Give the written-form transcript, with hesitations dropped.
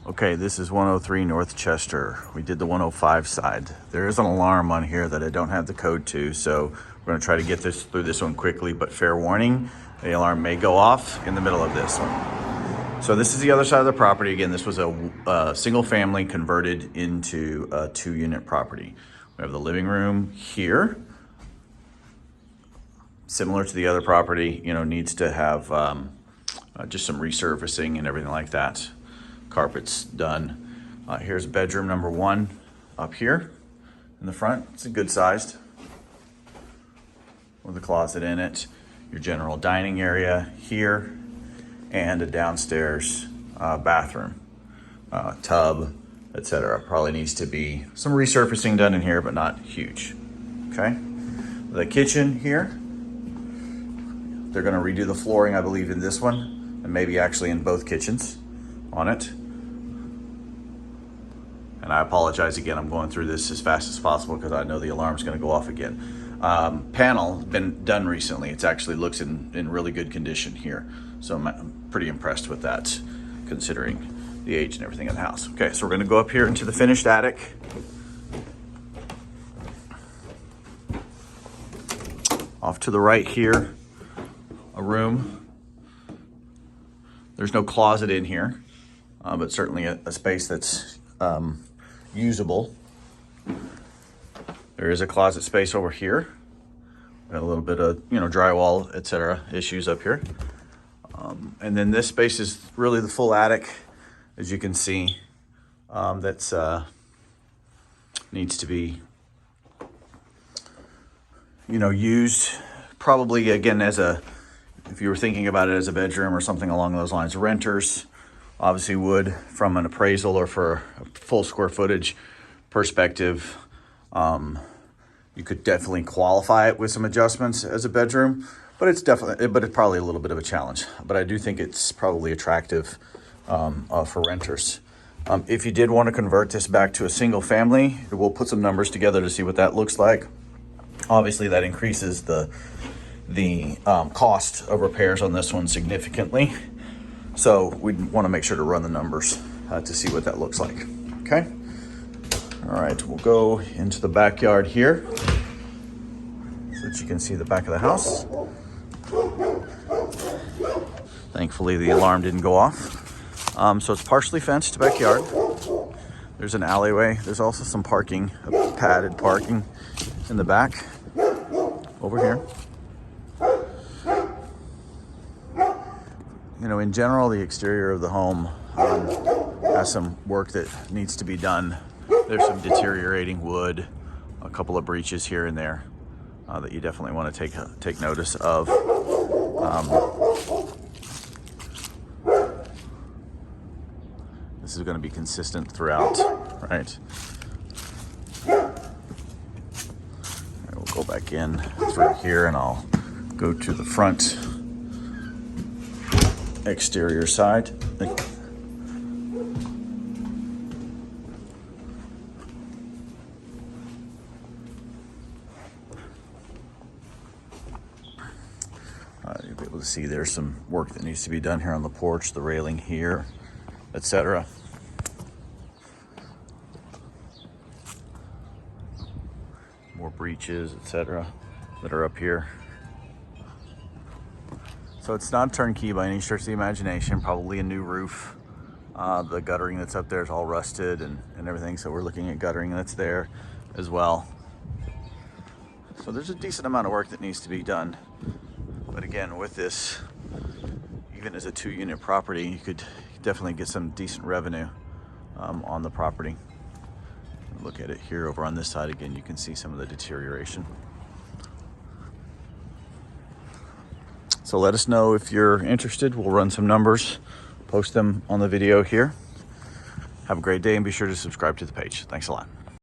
Okay, this is 103 North Chester. We did the 105 side. There is an alarm on here that I don't have the code to, so we're gonna try to get through this one quickly, but fair warning, the alarm may go off in the middle of this one. So this is the other side of the property. Again, this was a single family converted into a 2-unit property. We have the living room here. Similar to the other property, needs to have just some resurfacing and everything like that. Carpet's done. Here's bedroom number 1 up here in the front. It's a good sized with a closet in it. Your general dining area here and a downstairs bathroom, tub, etc. Probably needs to be some resurfacing done in here, but not huge. Okay. The kitchen here. They're going to redo the flooring, I believe, in this one, and maybe actually in both kitchens on it. And I apologize again, I'm going through this as fast as possible because I know the alarm's going to go off again. Panel been done recently. It actually looks in really good condition here. So I'm pretty impressed with that, considering the age and everything in the house. Okay, so we're going to go up here into the finished attic. Off to the right here, a room. There's no closet in here, but certainly a space that's usable. There is a closet space over here. Got a little bit of drywall, etc. issues up here. And then this space is really the full attic, as you can see. That's needs to be used probably again if you were thinking about it as a bedroom or something along those lines. Renters obviously would, from an appraisal or for a full square footage perspective, you could definitely qualify it with some adjustments as a bedroom, but it's probably a little bit of a challenge. But I do think it's probably attractive for renters. If you did want to convert this back to a single family, we'll put some numbers together to see what that looks like. Obviously, that increases the cost of repairs on this one significantly. So we want to make sure to run the numbers to see what that looks like. Okay. All right, we'll go into the backyard here so that you can see the back of the house. Thankfully, the alarm didn't go off. So it's partially fenced backyard. There's an alleyway. There's also some parking, padded parking in the back over here. In general, the exterior of the home has some work that needs to be done. There's some deteriorating wood, a couple of breaches here and there that you definitely want to take notice of. This is going to be consistent throughout, right? All right, we'll go back in through here and I'll go to the front exterior side. You'll be able to see there's some work that needs to be done here on the porch, the railing here, etc. More breaches, etc. that are up here. So it's not turnkey by any stretch of the imagination, probably a new roof. The guttering that's up there is all rusted and everything, so we're looking at guttering that's there as well. So there's a decent amount of work that needs to be done. But again, with this, even as a 2-unit property, you could definitely get some decent revenue on the property. Look at it here over on this side again, you can see some of the deterioration. So let us know if you're interested. We'll run some numbers, post them on the video here. Have a great day and be sure to subscribe to the page. Thanks a lot.